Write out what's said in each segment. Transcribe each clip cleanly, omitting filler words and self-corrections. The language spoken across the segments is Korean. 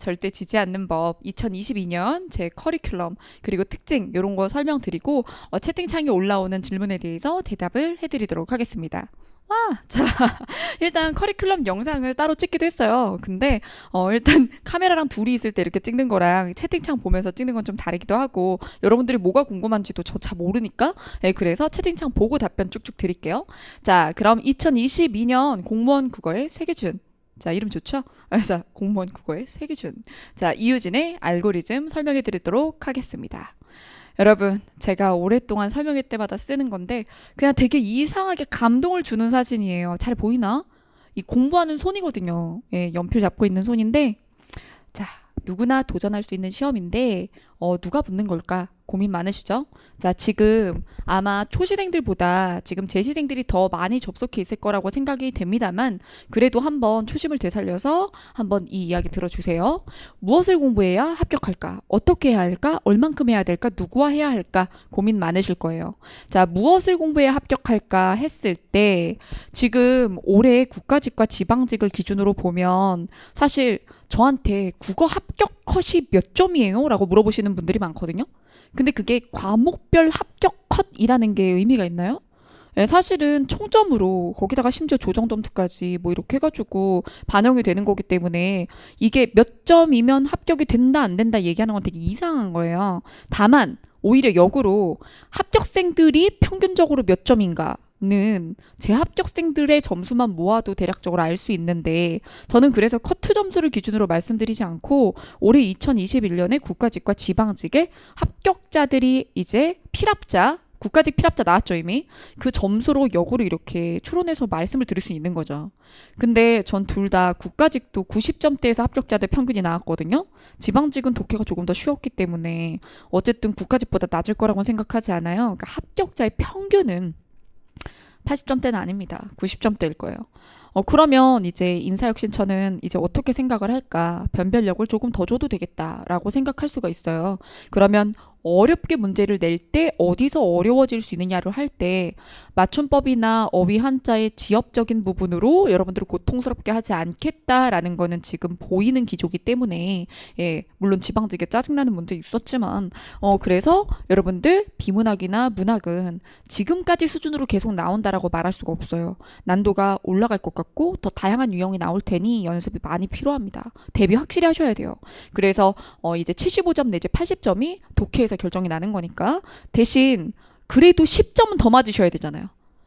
절대 지지 않는 법 2022년 제 커리큘럼 그리고 특징 이런 거 설명드리고 채팅창에 올라오는 질문에 대해서 대답을 해드리도록 하겠습니다. 자, 일단 커리큘럼 영상을 따로 찍기도 했어요. 근데 일단 카메라랑 둘이 있을 때 이렇게 찍는 거랑 채팅창 보면서 찍는 건 좀 다르기도 하고 여러분들이 뭐가 궁금한지도 저 잘 모르니까 그래서 채팅창 보고 답변 쭉쭉 드릴게요. 자, 그럼 2022년 공무원 국어의 세계준. 자, 이름 좋죠? 자, 공무원 국어의 세계준. 자, 이유진의 알고리즘 설명해 드리도록 하겠습니다. 여러분, 제가 오랫동안 설명회 때마다 쓰는 건데 그냥 되게 이상하게 감동을 주는 사진이에요. 잘 보이나? 이 공부하는 손이거든요. 연필 잡고 있는 손인데 자, 누구나 도전할 수 있는 시험인데 누가 붙는 걸까? 고민 많으시죠? 자, 지금 아마 초시생들보다 지금 재시생들이 더 많이 접속해 있을 거라고 생각이 됩니다만 그래도 한번 초심을 되살려서 한번 이 이야기 들어주세요. 무엇을 공부해야 합격할까? 어떻게 해야 할까? 얼만큼 해야 될까? 누구와 해야 할까? 고민 많으실 거예요. 자, 무엇을 공부해야 합격할까 했을 때 지금 올해 국가직과 지방직을 기준으로 보면 사실 저한테 국어 합격 컷이 몇 점이에요? 라고 물어보시는 분들이 많거든요. 근데 그게 과목별 합격 컷이라는 게 의미가 있나요? 사실은 총점으로 거기다가 심지어 조정점수까지 뭐 이렇게 해가지고 반영이 되는 거기 때문에 이게 몇 점이면 합격이 된다 안 된다 얘기하는 건 되게 이상한 거예요. 다만 오히려 역으로 합격생들이 평균적으로 몇 점인가 는 재합격생들의 점수만 모아도 대략적으로 알 수 있는데 저는 그래서 커트 점수를 기준으로 말씀드리지 않고 올해 2021년에 국가직과 지방직의 합격자들이 이제 필합자 국가직 필합자 나왔죠 이미 그 점수로 역으로 이렇게 추론해서 말씀을 드릴 수 있는 거죠. 근데 전 둘 다 국가직도 90점대에서 합격자들 평균이 나왔거든요. 지방직은 독해가 조금 더 쉬웠기 때문에 어쨌든 국가직보다 낮을 거라고는 생각하지 않아요. 그러니까 합격자의 평균은 80점대는 아닙니다. 90점대일 거예요. 그러면 이제 인사혁신처는 이제 어떻게 생각을 할까? 변별력을 조금 더 줘도 되겠다라고 생각할 수가 있어요. 그러면 어렵게 문제를 낼 때 어디서 어려워질 수 있느냐를 할 때 맞춤법이나 어휘 한자의 지엽적인 부분으로 여러분들을 고통스럽게 하지 않겠다라는 거는 지금 보이는 기조기 때문에 물론 지방직에 짜증나는 문제 있었지만 그래서 여러분들 비문학이나 문학은 지금까지 수준으로 계속 나온다라고 말할 수가 없어요. 난도가 올라갈 것 같고 더 다양한 유형이 나올 테니 연습이 많이 필요합니다. 대비 확실히 하셔야 돼요. 그래서 이제 75점 내지 80점이 독해에서 결정이 나는 거니까 대신 그래도 10점은 더 맞으셔야 되잖아요.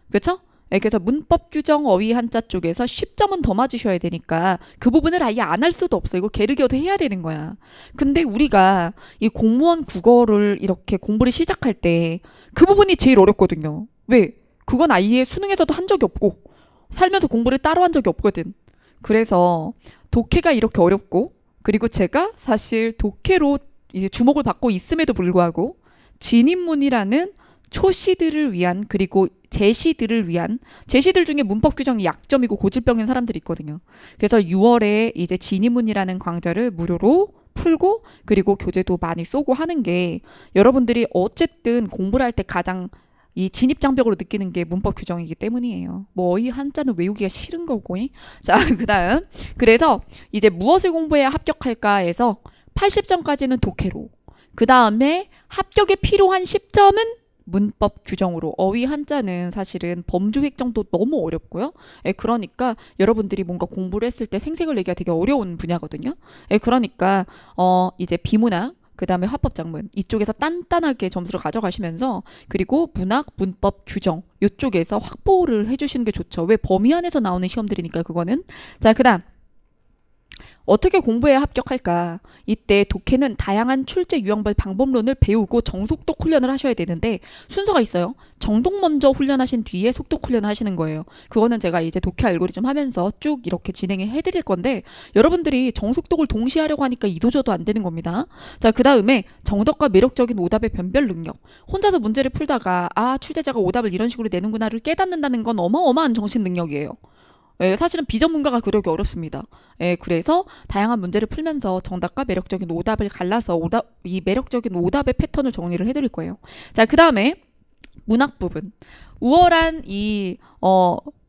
그렇죠? 그래서 문법 규정 어휘 한자 쪽에서 10점은 더 맞으셔야 되니까 그 부분을 아예 안 할 수도 없어. 이거 게르겨도 해야 되는 거야. 근데 우리가 이 공무원 국어를 이렇게 공부를 시작할 때 그 부분이 제일 어렵거든요. 왜? 그건 아예 수능에서도 한 적이 없고 살면서 공부를 따로 한 적이 없거든. 그래서 독해가 이렇게 어렵고 그리고 제가 사실 독해로 이제 주목을 받고 있음에도 불구하고 진입문이라는 초시들을 위한 그리고 제시들을 위한 제시들 중에 문법 규정이 약점이고 고질병인 사람들이 있거든요. 그래서 6월에 이제 진입문이라는 강좌를 무료로 풀고 그리고 교재도 많이 쏘고 하는 게 여러분들이 어쨌든 공부를 할 때 가장 이 진입장벽으로 느끼는 게 문법 규정이기 때문이에요. 뭐 이 한자는 외우기가 싫은 거고. 자, 그다음 그래서 이제 무엇을 공부해야 합격할까에서 80점까지는 독해로 그 다음에 합격에 필요한 10점은 문법 규정으로 어휘 한자는 사실은 범주 획정도 너무 어렵고요. 그러니까 여러분들이 뭔가 공부를 했을 때 생색을 내기가 되게 어려운 분야거든요. 그러니까 이제 비문학 그 다음에 화법작문 이쪽에서 단단하게 점수를 가져가시면서 그리고 문학, 문법, 규정 이쪽에서 확보를 해주시는 게 좋죠. 왜 범위 안에서 나오는 시험들이니까 그거는. 자, 그 다음 어떻게 공부해야 합격할까? 이때 독해는 다양한 출제 유형별 방법론을 배우고 정속독 훈련을 하셔야 되는데 순서가 있어요. 정독 먼저 훈련하신 뒤에 속독 훈련을 하시는 거예요. 그거는 제가 이제 독해 알고리즘 하면서 쭉 이렇게 진행을 해드릴 건데 여러분들이 정속독을 동시에 하려고 하니까 이도저도 안 되는 겁니다. 자, 그 다음에 정답과 매력적인 오답의 변별 능력. 혼자서 문제를 풀다가 출제자가 오답을 이런 식으로 내는구나를 깨닫는다는 건 어마어마한 정신 능력이에요. 사실은 비전문가가 그러기 어렵습니다. 그래서 다양한 문제를 풀면서 정답과 매력적인 오답을 갈라서 이 매력적인 오답의 패턴을 정리를 해드릴 거예요. 자, 그 다음에 문학 부분. 우월한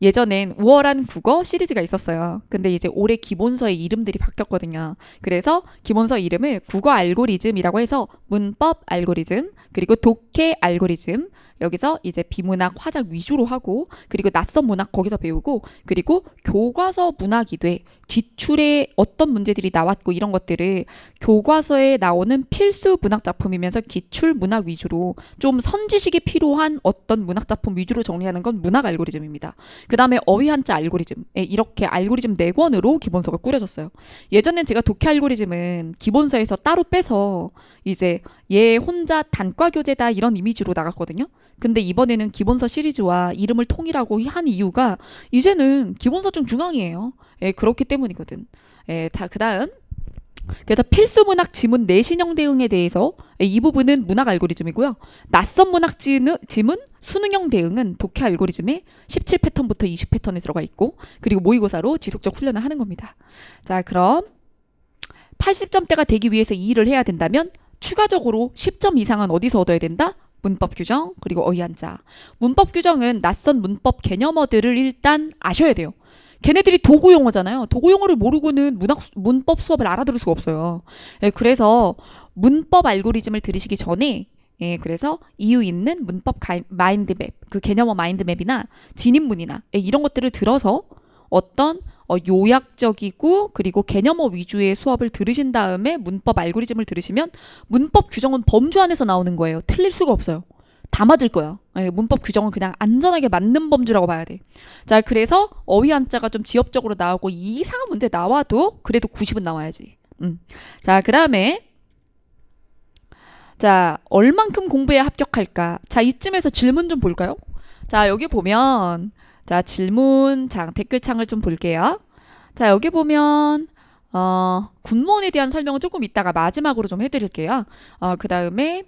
예전엔 우월한 국어 시리즈가 있었어요. 근데 이제 올해 기본서의 이름들이 바뀌었거든요. 그래서 기본서 이름을 국어 알고리즘이라고 해서 문법 알고리즘, 그리고 독해 알고리즘, 여기서 이제 비문학 화작 위주로 하고, 그리고 낯선 문학 거기서 배우고, 그리고 교과서 문학이 돼. 기출에 어떤 문제들이 나왔고 이런 것들을 교과서에 나오는 필수 문학 작품이면서 기출 문학 위주로 좀 선지식이 필요한 어떤 문학 작품 위주로 정리하는 건 문학 알고리즘입니다. 그 다음에 어휘 한자 알고리즘, 이렇게 알고리즘 4권으로 기본서가 꾸려졌어요. 예전엔 제가 독해 알고리즘은 기본서에서 따로 빼서 이제 얘 혼자 단과 교재다 이런 이미지로 나갔거든요. 근데 이번에는 기본서 시리즈와 이름을 통일하고 한 이유가 이제는 기본서 중 중앙이에요. 그렇기 때문이거든. 그 다음. 그래서 필수 문학 지문 내신형 대응에 대해서 이 부분은 문학 알고리즘이고요. 낯선 문학 지문 수능형 대응은 독해 알고리즘에 17패턴부터 20패턴에 들어가 있고, 그리고 모의고사로 지속적 훈련을 하는 겁니다. 자, 그럼 80점대가 되기 위해서 이 일을 해야 된다면 추가적으로 10점 이상은 어디서 얻어야 된다? 문법 규정, 그리고 어휘 한자. 문법 규정은 낯선 문법 개념어들을 일단 아셔야 돼요. 걔네들이 도구 용어잖아요. 도구 용어를 모르고는 문법 수업을 알아들을 수가 없어요. 그래서 문법 알고리즘을 들으시기 전에 그래서 이유 있는 문법 마인드맵, 그 개념어 마인드맵이나 진입문이나 이런 것들을 들어서 어떤 요약적이고 그리고 개념어 위주의 수업을 들으신 다음에 문법 알고리즘을 들으시면 문법 규정은 범주 안에서 나오는 거예요. 틀릴 수가 없어요. 다 맞을 거야. 문법 규정은 그냥 안전하게 맞는 범주라고 봐야 돼. 자, 그래서 어휘 한자가 좀 지엽적으로 나오고 이상한 문제 나와도 그래도 90은 나와야지. 자, 그 다음에 자, 얼만큼 공부해야 합격할까? 자, 이쯤에서 질문 좀 볼까요? 자, 여기 보면 자, 질문창, 댓글창을 좀 볼게요. 자, 여기 보면 군무원에 대한 설명은 조금 이따가 마지막으로 좀 해드릴게요. 그 다음에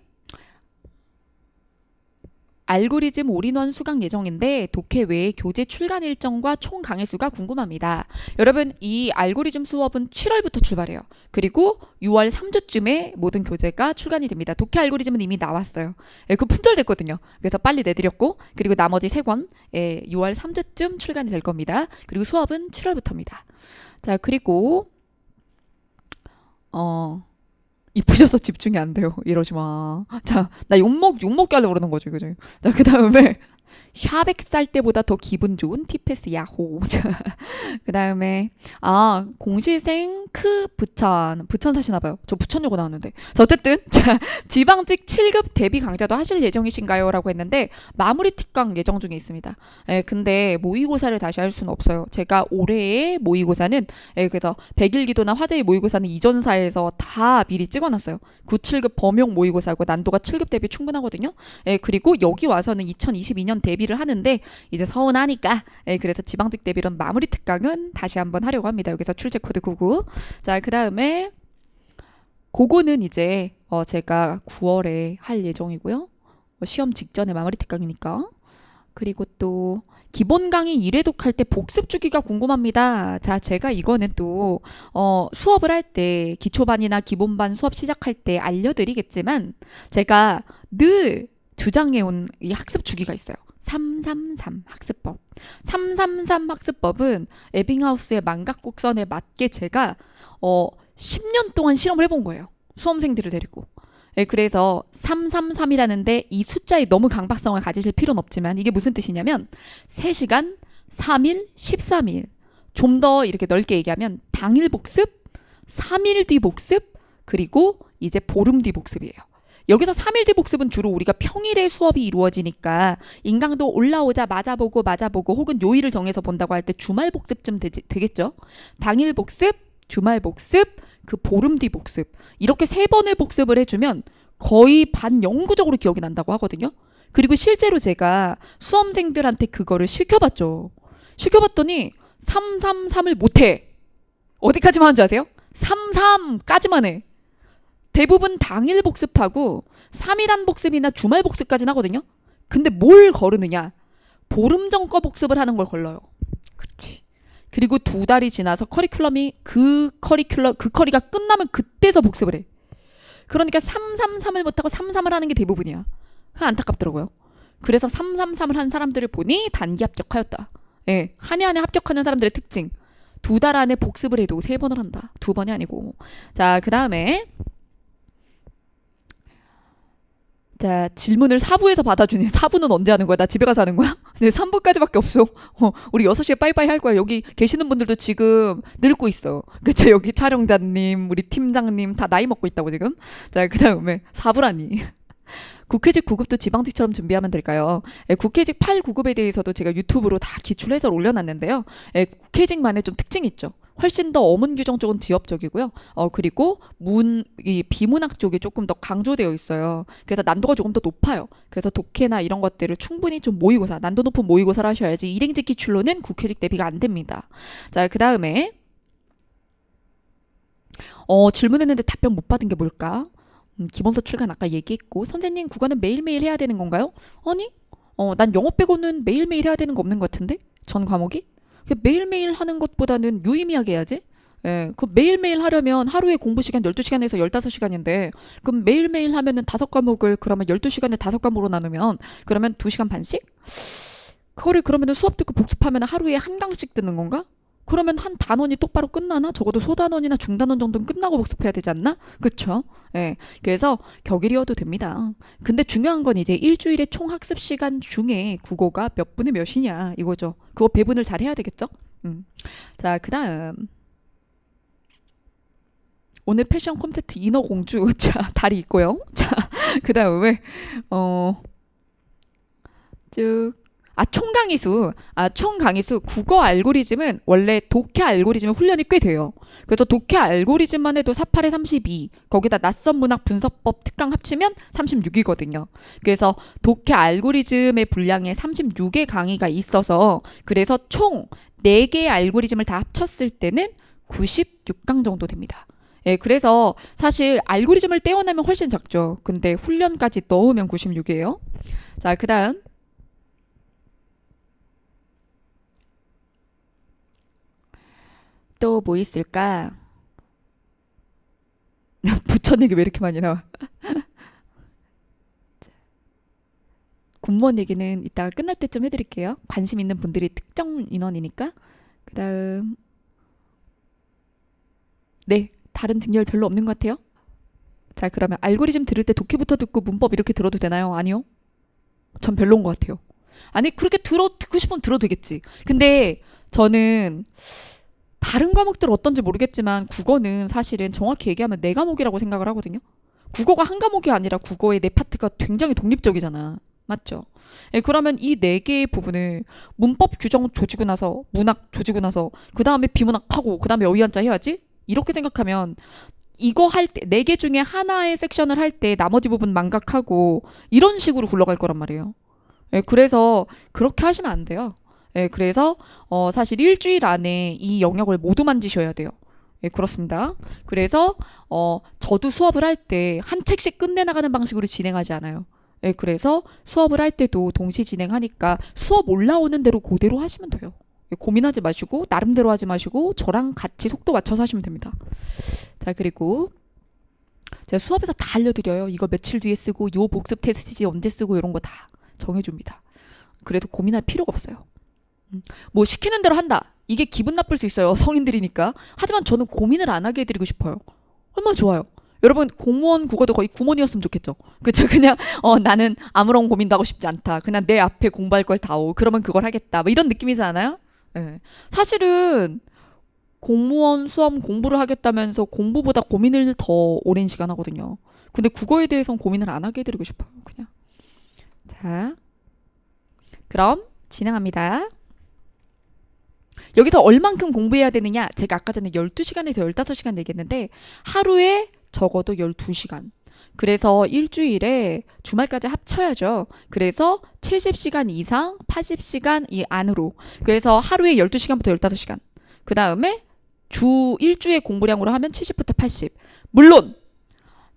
알고리즘 올인원 수강 예정인데 독해 외에 교재 출간 일정과 총 강의 수가 궁금합니다. 여러분, 이 알고리즘 수업은 7월부터 출발해요. 그리고 6월 3주쯤에 모든 교재가 출간이 됩니다. 독해 알고리즘은 이미 나왔어요. 그 품절됐거든요. 그래서 빨리 내드렸고, 그리고 나머지 3권 6월 3주쯤 출간이 될 겁니다. 그리고 수업은 7월부터입니다. 자, 그리고 이쁘셔서 집중이 안 돼요. 이러지 마. 자, 나 욕먹게 하려고 그러는 거지, 그지? 자, 그 다음에 샤백 살 때보다 더 기분 좋은 티패스 야호. 자, 그 다음에 공시생 부천 사시나 봐요. 저 부천여고 나왔는데. 자, 어쨌든 자, 지방직 7급 대비 강좌도 하실 예정이신가요? 라고 했는데 마무리 특강 예정 중에 있습니다. 근데 모의고사를 다시 할 수는 없어요. 제가 올해의 모의고사는 그래서 백일기도나 화제의 모의고사는 이전사에서 다 미리 찍어놨어요. 9, 7급 범용 모의고사고 난도가 7급 대비 충분하거든요. 그리고 여기 와서는 2022년 대비를 하는데 이제 서운하니까 그래서 지방직 대비론 마무리 특강은 다시 한번 하려고 합니다. 여기서 출제 코드 99. 자, 그 다음에 그거는 이제 제가 9월에 할 예정이고요. 시험 직전에 마무리 특강이니까. 그리고 또 기본 강의 1회독 할 때 복습 주기가 궁금합니다. 자, 제가 이거는 또 수업을 할 때 기초반이나 기본반 수업 시작할 때 알려드리겠지만 제가 늘 주장해온 이 학습 주기가 있어요. 333 학습법. 333 학습법은 에빙하우스의 만각곡선에 맞게 제가 10년 동안 실험을 해본 거예요. 수험생들을 데리고. 그래서 333이라는데 이 숫자에 너무 강박성을 가지실 필요는 없지만 이게 무슨 뜻이냐면 3시간, 3일, 13일. 좀 더 이렇게 넓게 얘기하면 당일 복습, 3일 뒤 복습, 그리고 이제 보름 뒤 복습이에요. 여기서 3일 뒤 복습은 주로 우리가 평일에 수업이 이루어지니까 인강도 올라오자마자 보고 혹은 요일을 정해서 본다고 할 때 주말 복습쯤 되겠죠. 당일 복습, 주말 복습, 그 보름 뒤 복습. 이렇게 3번을 복습을 해주면 거의 반영구적으로 기억이 난다고 하거든요. 그리고 실제로 제가 수험생들한테 그거를 시켜봤죠. 시켜봤더니 333을 못해. 어디까지만 하는지 아세요? 33까지만 해. 대부분 당일 복습하고 3일한 복습이나 주말 복습까지는 하거든요. 근데 뭘 거르느냐? 보름 전 거 복습을 하는 걸 걸러요. 그렇지. 그리고 2달이 지나서 그 커리가 끝나면 그때서 복습을 해. 그러니까 333을 못하고 33을 하는 게 대부분이야. 안타깝더라고요. 그래서 333을 한 사람들을 보니 단기 합격하였다. 예, 한 해 안에 합격하는 사람들의 특징. 2달 안에 복습을 해도 3번을 한다. 2번이 아니고. 자, 그 다음에 자, 질문을 4부에서 받아주니 4부는 언제 하는 거야? 나 집에 가서 하는 거야? 네, 3부까지밖에 없어. 우리 6시에 빠이빠이 할 거야. 여기 계시는 분들도 지금 늙고 있어요. 그쵸? 여기 촬영자님, 우리 팀장님 다 나이 먹고 있다고 지금. 자, 그 다음에 4부라니. 국회직 9급도 지방직처럼 준비하면 될까요? 예, 국회직 8, 9급에 대해서도 제가 유튜브로 다 기출 해설 올려놨는데요. 예, 국회직만의 좀 특징이 있죠. 훨씬 더 어문 규정 쪽은 지역적이고요. 그리고 이 비문학 쪽이 조금 더 강조되어 있어요. 그래서 난도가 조금 더 높아요. 그래서 독해나 이런 것들을 충분히 좀 모의고사, 난도 높은 모의고사를 하셔야지 일행직 기출로는 국회직 대비가 안 됩니다. 자, 그 다음에 질문했는데 답변 못 받은 게 뭘까? 기본서 출간 아까 얘기했고, 선생님 국어는 매일매일 해야 되는 건가요? 아니, 난 영어 빼고는 매일매일 해야 되는 거 없는 것 같은데? 전 과목이? 매일매일 하는 것보다는 유의미하게 해야지. 예, 그 매일매일 하려면 하루에 공부 시간 12시간에서 15시간인데, 그럼 매일매일 하면은 5과목을 그러면 12시간에 5과목으로 나누면, 그러면 2시간 반씩? 그거를 그러면은 수업 듣고 복습하면 하루에 한 강씩 듣는 건가? 그러면 한 단원이 똑바로 끝나나? 적어도 소단원이나 중단원 정도는 끝나고 복습해야 되지 않나? 그쵸? 예. 그래서 격일이어도 됩니다. 근데 중요한 건 이제 일주일에 총 학습 시간 중에 국어가 몇 분의 몇이냐 이거죠. 그거 배분을 잘 해야 되겠죠? 자, 그 다음. 오늘 패션 콘셉트 인어공주. 자, 다리 있고요. 자, 그 다음에, 쭉. 총강의수. 총강의수. 국어 알고리즘은 원래 독해 알고리즘은 훈련이 꽤 돼요. 그래서 독해 알고리즘만 해도 48에 32. 거기다 낯선 문학 분석법 특강 합치면 36이거든요. 그래서 독해 알고리즘의 분량에 36의 강의가 있어서 그래서 총 4개의 알고리즘을 다 합쳤을 때는 96강 정도 됩니다. 예, 그래서 사실 알고리즘을 떼어내면 훨씬 작죠. 근데 훈련까지 넣으면 96이에요. 자, 그 다음. 또 뭐 있을까? 부천 얘기 왜 이렇게 많이 나와? 군무원 얘기는 이따가 끝날 때쯤 해드릴게요. 관심 있는 분들이 특정 인원이니까. 그 다음. 네, 다른 증열 별로 없는 것 같아요. 자, 그러면 알고리즘 들을 때 독해부터 듣고 문법 이렇게 들어도 되나요? 아니요? 전 별로인 것 같아요. 아니, 그렇게 듣고 싶으면 들어도 되겠지. 근데 저는 다른 과목들 어떤지 모르겠지만 국어는 사실은 정확히 얘기하면 네 과목이라고 생각을 하거든요. 국어가 한 과목이 아니라 국어의 네 파트가 굉장히 독립적이잖아. 맞죠? 예, 그러면 이 네 개의 부분을 문법 규정 조지고 나서 문학 조지고 나서 그 다음에 비문학하고 그 다음에 어휘한자 해야지? 이렇게 생각하면 이거 할 때, 네 개 중에 하나의 섹션을 할 때 나머지 부분 망각하고 이런 식으로 굴러갈 거란 말이에요. 예, 그래서 그렇게 하시면 안 돼요. 예, 그래서 사실 일주일 안에 이 영역을 모두 만지셔야 돼요. 예, 그렇습니다. 그래서 저도 수업을 할 때 한 책씩 끝내나가는 방식으로 진행하지 않아요. 예, 그래서 수업을 할 때도 동시 진행하니까 수업 올라오는 대로 그대로 하시면 돼요. 예, 고민하지 마시고 나름대로 하지 마시고 저랑 같이 속도 맞춰서 하시면 됩니다. 자, 그리고 제가 수업에서 다 알려드려요. 이거 며칠 뒤에 쓰고 요 복습 테스트지 언제 쓰고 이런 거 다 정해줍니다. 그래서 고민할 필요가 없어요. 뭐 시키는 대로 한다. 이게 기분 나쁠 수 있어요. 성인들이니까. 하지만 저는 고민을 안 하게 해드리고 싶어요. 얼마나 좋아요. 여러분 공무원 국어도 거의 구몬이었으면 좋겠죠. 그쵸? 그냥 나는 아무런 고민도 하고 싶지 않다. 그냥 내 앞에 공부할 걸 다오. 그러면 그걸 하겠다. 뭐 이런 느낌이잖아요. 네. 사실은 공무원 수험 공부를 하겠다면서 공부보다 고민을 더 오랜 시간 하거든요. 근데 국어에 대해서는 고민을 안 하게 해드리고 싶어요. 그냥. 자, 그럼 진행합니다. 여기서 얼만큼 공부해야 되느냐? 제가 아까 전에 12시간에서 15시간 얘기했는데 하루에 적어도 12시간. 그래서 일주일에 주말까지 합쳐야죠. 그래서 70시간 이상 80시간 이 안으로. 그래서 하루에 12시간부터 15시간. 그 다음에 일주의 공부량으로 하면 70부터 80. 물론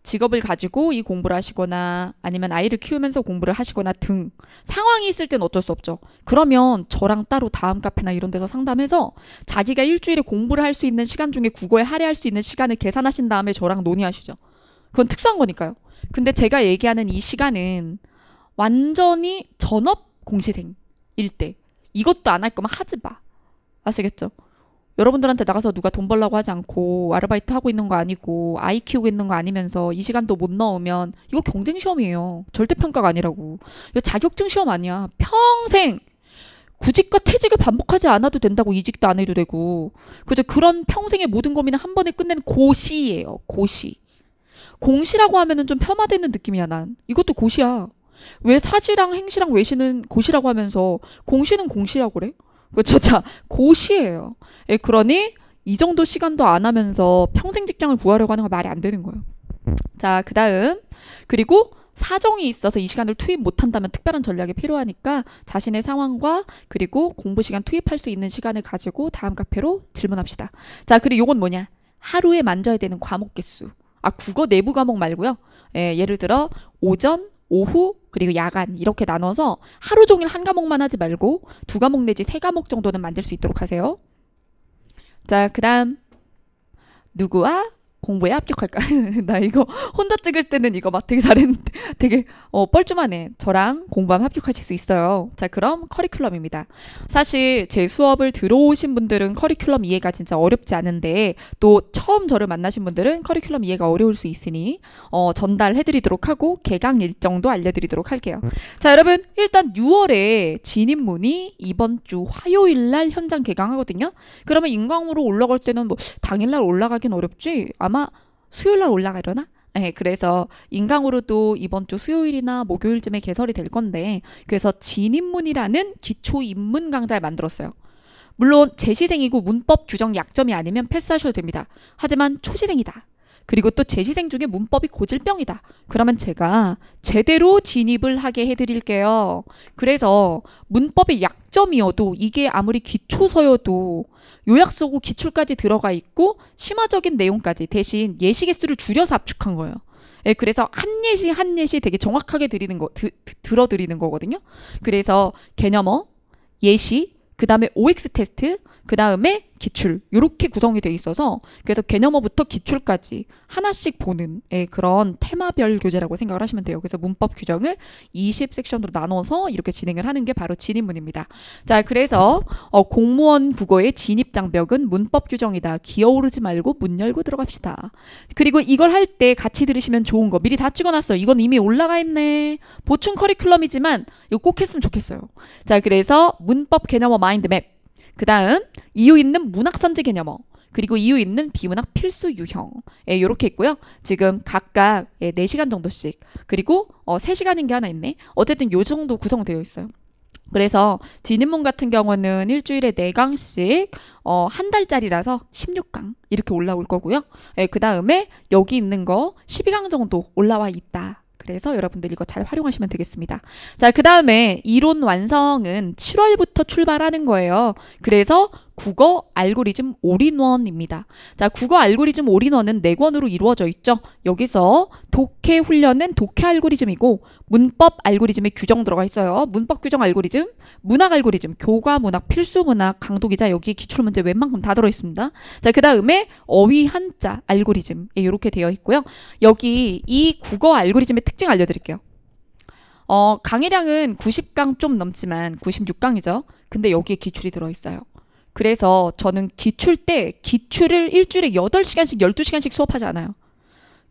직업을 가지고 이 공부를 하시거나 아니면 아이를 키우면서 공부를 하시거나 등 상황이 있을 땐 어쩔 수 없죠. 그러면 저랑 따로 다음 카페나 이런 데서 상담해서 자기가 일주일에 공부를 할 수 있는 시간 중에 국어에 할애할 수 있는 시간을 계산하신 다음에 저랑 논의하시죠. 그건 특수한 거니까요. 근데 제가 얘기하는 이 시간은 완전히 전업 공시생일 때 이것도 안 할 거면 하지 마. 아시겠죠? 여러분들한테 나가서 누가 돈 벌라고 하지 않고 아르바이트 하고 있는 거 아니고 아이 키우고 있는 거 아니면서 이 시간도 못 넣으면 이거 경쟁 시험이에요. 절대 평가가 아니라고. 이거 자격증 시험 아니야. 평생 구직과 퇴직을 반복하지 않아도 된다고. 이직도 안 해도 되고. 그죠? 그런 평생의 모든 고민을 한 번에 끝내는 고시예요. 고시. 공시라고 하면은 좀 폄하되는 느낌이야, 난. 이것도 고시야. 왜 사시랑 행시랑 외시는 고시라고 하면서 공시는 공시라고 그래? 그렇죠. 자, 고시예요. 예, 그러니 이 정도 시간도 안 하면서 평생 직장을 구하려고 하는 건 말이 안 되는 거예요. 자, 그다음. 그리고 사정이 있어서 이 시간을 투입 못한다면 특별한 전략이 필요하니까 자신의 상황과 그리고 공부 시간 투입할 수 있는 시간을 가지고 다음 카페로 질문합시다. 자, 그리고 요건 뭐냐? 하루에 만져야 되는 과목 개수. 아, 국어 내부 과목 말고요. 예, 예를 들어 오전, 오후, 그리고 야간 이렇게 나눠서 하루 종일 한 과목만 하지 말고 두 과목 내지 세 과목 정도는 만들 수 있도록 하세요. 자, 그다음 누구와 공부에 합격할까? 나 이거 혼자 찍을 때는 이거 막 되게 잘했는데 되게 뻘쭘하네. 저랑 공부하면 합격하실 수 있어요. 자, 그럼 커리큘럼입니다. 사실 제 수업을 들어오신 분들은 커리큘럼 이해가 진짜 어렵지 않은데 또 처음 저를 만나신 분들은 커리큘럼 이해가 어려울 수 있으니 전달해드리도록 하고 개강 일정도 알려드리도록 할게요. 자, 여러분 일단 6월에 진입문이 이번 주 화요일 날 현장 개강하거든요. 그러면 인강으로 올라갈 때는 뭐 당일날 올라가긴 어렵지. 아마 수요일날 올라가려나? 네, 그래서 인강으로도 이번 주 수요일이나 목요일쯤에 개설이 될 건데 그래서 진입문이라는 기초 입문 강좌를 만들었어요. 물론 재시생이고 문법 규정 약점이 아니면 패스하셔도 됩니다. 하지만 초시생이다. 그리고 또 재시생 중에 문법이 고질병이다. 그러면 제가 제대로 진입을 하게 해드릴게요. 그래서 문법의 약점이어도 이게 아무리 기초서여도 요약서고 기출까지 들어가 있고 심화적인 내용까지 대신 예시 개수를 줄여서 압축한 거예요. 예, 그래서 한 예시 한 예시 되게 정확하게 들어드리는 거거든요. 그래서 개념어, 예시, 그 다음에 OX 테스트, 그 다음에 기출 이렇게 구성이 돼 있어서 그래서 개념어부터 기출까지 하나씩 보는 그런 테마별 교재라고 생각을 하시면 돼요. 그래서 문법 규정을 20 섹션으로 나눠서 이렇게 진행을 하는 게 바로 진입문입니다. 자, 그래서 공무원 국어의 진입 장벽은 문법 규정이다. 기어오르지 말고 문 열고 들어갑시다. 그리고 이걸 할 때 같이 들으시면 좋은 거 미리 다 찍어놨어요. 이건 이미 올라가 있네. 보충 커리큘럼이지만 이거 꼭 했으면 좋겠어요. 자, 그래서 문법 개념어 마인드맵, 그 다음 이유 있는 문학선지 개념어, 그리고 이유 있는 비문학 필수 유형 이렇게 있고요. 지금 각각 4시간 정도씩, 그리고 3시간인 게 하나 있네. 어쨌든 요 정도 구성되어 있어요. 그래서 진입문 같은 경우는 일주일에 4강씩 한 달짜리라서 16강 이렇게 올라올 거고요. 그 다음에 여기 있는 거 12강 정도 올라와 있다. 그래서 여러분들 이거 잘 활용하시면 되겠습니다. 자, 그 다음에 이론 완성은 7월부터 출발하는 거예요. 그래서 국어 알고리즘 올인원입니다. 자, 국어 알고리즘 올인원은 4권으로 이루어져 있죠. 여기서 독해 훈련은 독해 알고리즘이고 문법 알고리즘의 규정 들어가 있어요. 문법 규정 알고리즘, 문학 알고리즘, 교과 문학, 필수 문학, 강도 기자 여기 기출 문제 웬만큼 다 들어 있습니다. 자, 그 다음에 어휘 한자 알고리즘 이렇게 되어 있고요. 여기 이 국어 알고리즘의 특징 알려드릴게요. 강의량은 90강 좀 넘지만 96강이죠. 근데 여기에 기출이 들어 있어요. 그래서 저는 기출 때 기출을 일주일에 8시간씩 12시간씩 수업하지 않아요.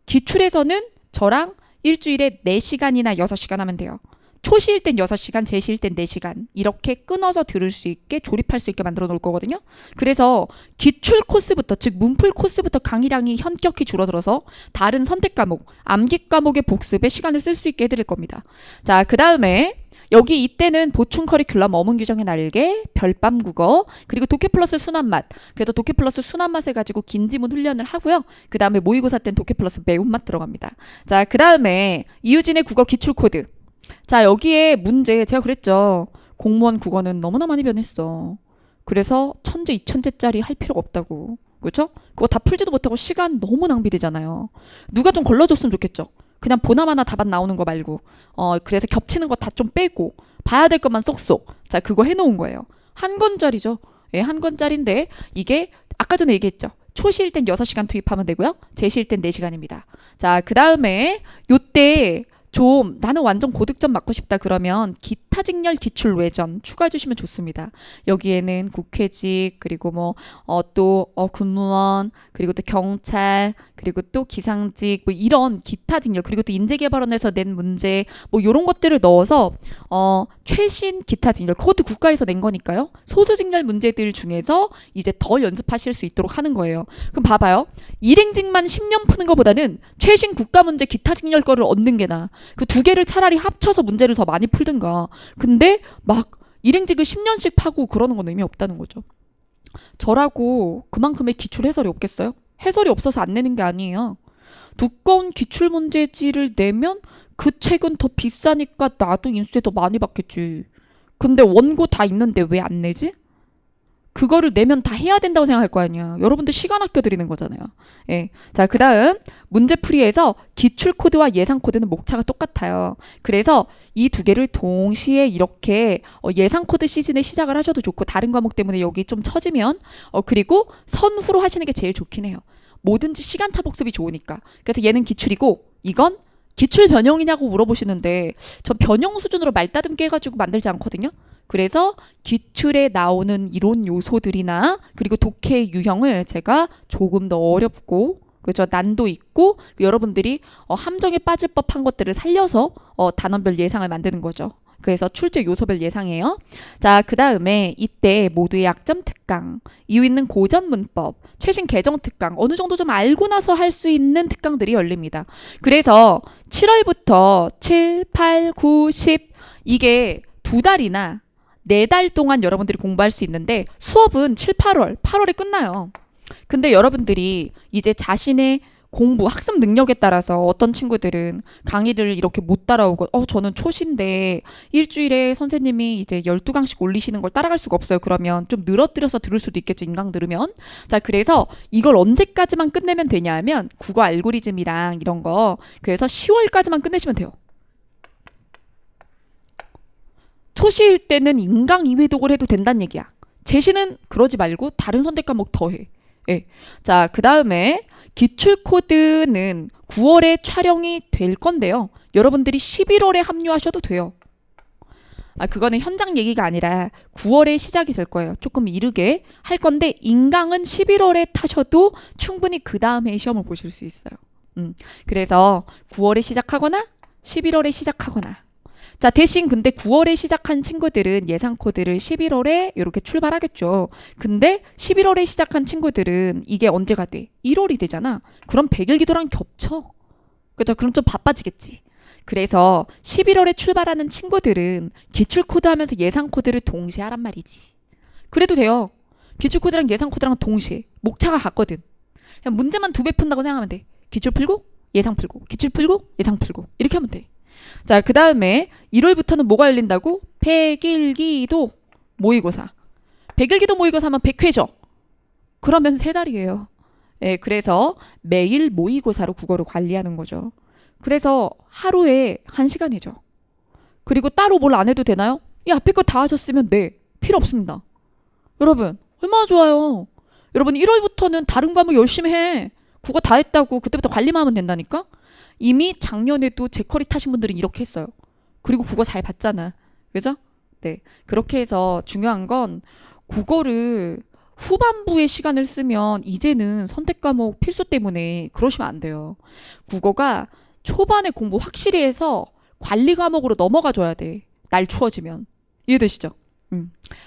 기출에서는 저랑 일주일에 4시간이나 6시간 하면 돼요. 초시일 땐 6시간, 재시일 땐 4시간 이렇게 끊어서 들을 수 있게 조립할 수 있게 만들어 놓을 거거든요. 그래서 기출 코스부터 즉 문풀 코스부터 강의량이 현격히 줄어들어서 다른 선택 과목, 암기 과목의 복습에 시간을 쓸 수 있게 해드릴 겁니다. 자, 그 다음에 여기 이때는 보충 커리큘럼 어문 규정의 날개, 별밤 국어, 그리고 독해 플러스 순한맛. 그래서 독해 플러스 순한맛을 가지고 긴 지문 훈련을 하고요. 그 다음에 모의고사 땐 독해 플러스 매운맛 들어갑니다. 자, 그 다음에 이유진의 국어 기출 코드. 자, 여기에 문제 제가 그랬죠. 공무원 국어는 너무나 많이 변했어. 그래서 1000제, 2000제짜리 할 필요가 없다고. 그렇죠? 그거 다 풀지도 못하고 시간 너무 낭비되잖아요. 누가 좀 걸러줬으면 좋겠죠. 그냥 보나마나 답안 나오는 거 말고 그래서 겹치는 거 다 좀 빼고 봐야 될 것만 쏙쏙. 자, 그거 해놓은 거예요. 한 권짜리죠. 예, 한 권짜리인데 이게 아까 전에 얘기했죠. 초시일 땐 6시간 투입하면 되고요. 재시일 땐 4시간입니다. 자, 그 다음에 요때 좀 나는 완전 고득점 맞고 싶다 그러면 기타 직렬 기출 외전 추가해 주시면 좋습니다. 여기에는 국회직 그리고 군무원 그리고 또 경찰 그리고 또 기상직 뭐 이런 기타 직렬 그리고 또 인재개발원에서 낸 문제 뭐 이런 것들을 넣어서 최신 기타 직렬 그것도 국가에서 낸 거니까요. 소수 직렬 문제들 중에서 이제 더 연습하실 수 있도록 하는 거예요. 그럼 봐봐요. 일행직만 10년 푸는 것보다는 최신 국가 문제 기타 직렬 거를 얻는 게 나아. 그 두 개를 차라리 합쳐서 문제를 더 많이 풀든가. 근데 막 일행직을 10년씩 파고 그러는 건 의미 없다는 거죠. 저라고 그만큼의 기출 해설이 없겠어요? 해설이 없어서 안 내는 게 아니에요. 두꺼운 기출 문제지를 내면 그 책은 더 비싸니까 나도 인쇄 더 많이 받겠지. 근데 원고 다 있는데 왜 안 내지? 그거를 내면 다 해야 된다고 생각할 거 아니야. 여러분들 시간 아껴드리는 거잖아요. 예. 자, 그 다음 문제풀이에서 기출코드와 예상코드는 목차가 똑같아요. 그래서 이 두 개를 동시에 이렇게 예상코드 시즌에 시작을 하셔도 좋고 다른 과목 때문에 여기 좀 처지면 그리고 선후로 하시는 게 제일 좋긴 해요. 뭐든지 시간차 복습이 좋으니까. 그래서 얘는 기출이고 이건 기출 변형이냐고 물어보시는데 전 변형 수준으로 말다듬게 해가지고 만들지 않거든요. 그래서 기출에 나오는 이론 요소들이나 그리고 독해 유형을 제가 조금 더 어렵고 그렇죠 난도 있고 여러분들이 함정에 빠질 법한 것들을 살려서 단원별 예상을 만드는 거죠. 그래서 출제 요소별 예상이에요. 자, 그 다음에 이때 모두의 약점 특강, 이유 있는 고전 문법, 최신 개정 특강, 어느 정도 좀 알고 나서 할 수 있는 특강들이 열립니다. 그래서 7월부터 7, 8, 9, 10 이게 2달이나 4달 동안 여러분들이 공부할 수 있는데 수업은 7, 8월에 끝나요. 근데 여러분들이 이제 자신의 공부, 학습 능력에 따라서 어떤 친구들은 강의를 이렇게 못 따라오고 저는 초시인데 일주일에 선생님이 이제 12강씩 올리시는 걸 따라갈 수가 없어요. 그러면 좀 늘어뜨려서 들을 수도 있겠죠. 인강 들으면. 자, 그래서 이걸 언제까지만 끝내면 되냐 하면 국어 알고리즘이랑 이런 거 그래서 10월까지만 끝내시면 돼요. 초시일 때는 인강 2회독을 해도 된다는 얘기야. 제시는 그러지 말고 다른 선택 과목 더 해. 예. 자, 그 다음에 기출 코드는 9월에 촬영이 될 건데요. 여러분들이 11월에 합류하셔도 돼요. 그거는 현장 얘기가 아니라 9월에 시작이 될 거예요. 조금 이르게 할 건데 인강은 11월에 타셔도 충분히 그 다음에 시험을 보실 수 있어요. 그래서 9월에 시작하거나 11월에 시작하거나 자, 대신 근데 9월에 시작한 친구들은 예상 코드를 11월에 이렇게 출발하겠죠. 근데 11월에 시작한 친구들은 이게 언제가 돼? 1월이 되잖아. 그럼 100일 기도랑 겹쳐. 그죠? 그럼 좀 바빠지겠지. 그래서 11월에 출발하는 친구들은 기출 코드 하면서 예상 코드를 동시에 하란 말이지. 그래도 돼요. 기출 코드랑 예상 코드랑 동시에. 목차가 같거든. 그냥 문제만 2배 푼다고 생각하면 돼. 기출 풀고 예상 풀고 기출 풀고 예상 풀고 이렇게 하면 돼. 자, 그 다음에 1월부터는 뭐가 열린다고? 100일기도 모의고사. 100일기도 모의고사 하면 100회죠. 그러면 3달이에요. 예, 그래서 매일 모의고사로 국어를 관리하는 거죠. 그래서 하루에 1시간이죠. 그리고 따로 뭘 안 해도 되나요? 이 앞에 거 다 하셨으면 네, 필요 없습니다. 여러분, 얼마나 좋아요. 여러분 1월부터는 다른 과목 열심히 해. 국어 다 했다고 그때부터 관리만 하면 된다니까? 이미 작년에도 제커리 타신 분들은 이렇게 했어요. 그리고 국어 잘 봤잖아. 그죠? 네. 그렇게 해서 중요한 건 국어를 후반부에 시간을 쓰면 이제는 선택 과목 필수 때문에 그러시면 안 돼요. 국어가 초반에 공부 확실히 해서 관리 과목으로 넘어가 줘야 돼. 날 추워지면. 이해되시죠?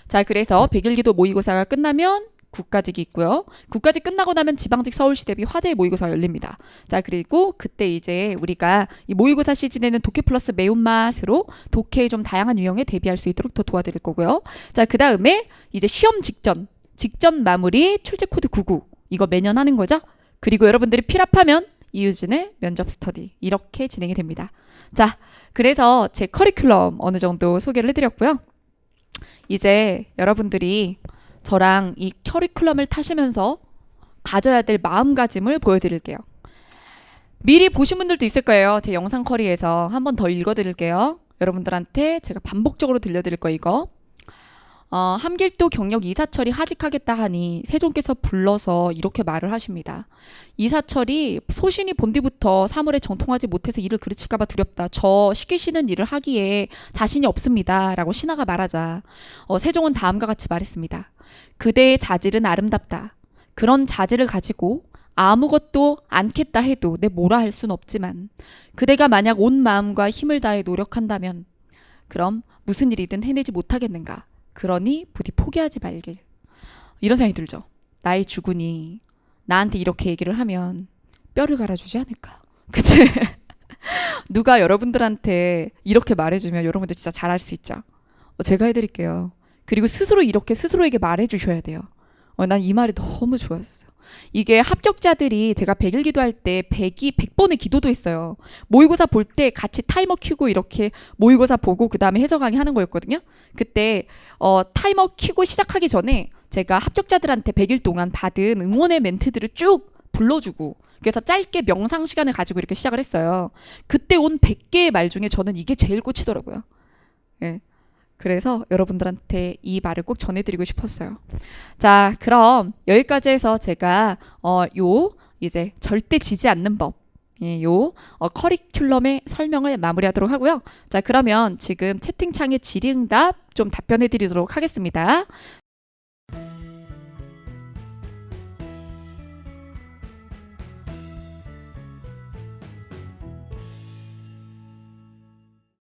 자, 그래서 100일기도 모의고사가 끝나면 국가직이 있고요. 국가직 끝나고 나면 지방직 서울시 대비 화제의 모의고사가 열립니다. 자, 그리고 그때 이제 우리가 이 모의고사 시즌에는 독해 플러스 매운맛으로 독해의 좀 다양한 유형에 대비할 수 있도록 더 도와드릴 거고요. 자, 그 다음에 이제 시험 직전 마무리 출제 코드 99 이거 매년 하는 거죠. 그리고 여러분들이 필합하면 이유진의 면접 스터디 이렇게 진행이 됩니다. 자, 그래서 제 커리큘럼 어느 정도 소개를 해드렸고요. 이제 여러분들이 저랑 이 커리큘럼을 타시면서 가져야 될 마음가짐을 보여드릴게요. 미리 보신 분들도 있을 거예요. 제 영상 커리에서 한 번 더 읽어드릴게요. 여러분들한테 제가 반복적으로 들려드릴 거 이거. 함길도 경력 이사철이 하직하겠다 하니 세종께서 불러서 이렇게 말을 하십니다. 이사철이 소신이 본디부터 사물에 정통하지 못해서 일을 그르칠까봐 두렵다. 저 시키시는 일을 하기에 자신이 없습니다. 라고 신하가 말하자 세종은 다음과 같이 말했습니다. 그대의 자질은 아름답다. 그런 자질을 가지고 아무것도 않겠다 해도 내 뭐라 할 순 없지만 그대가 만약 온 마음과 힘을 다해 노력한다면 그럼 무슨 일이든 해내지 못하겠는가. 그러니 부디 포기하지 말길. 이런 생각이 들죠. 나의 주군이 나한테 이렇게 얘기를 하면 뼈를 갈아주지 않을까. 그치? 누가 여러분들한테 이렇게 말해주면 여러분들 진짜 잘할 수 있죠. 제가 해드릴게요. 그리고 스스로 이렇게 스스로에게 말해주셔야 돼요. 난 이 말이 너무 좋았어. 이게 합격자들이 제가 100일 기도할 때 100번의 기도도 했어요. 모의고사 볼 때 같이 타이머 켜고 이렇게 모의고사 보고 그 다음에 해설 강의 하는 거였거든요. 그때 타이머 켜고 시작하기 전에 제가 합격자들한테 100일 동안 받은 응원의 멘트들을 쭉 불러주고 그래서 짧게 명상 시간을 가지고 이렇게 시작을 했어요. 그때 온 100개의 말 중에 저는 이게 제일 꽂히더라고요. 예. 그래서 여러분들한테 이 말을 꼭 전해드리고 싶었어요. 자, 그럼 여기까지 해서 제가 요 이제 절대 지지 않는 법, 요 커리큘럼의 설명을 마무리하도록 하고요. 자, 그러면 지금 채팅창에 질의응답 좀 답변해드리도록 하겠습니다.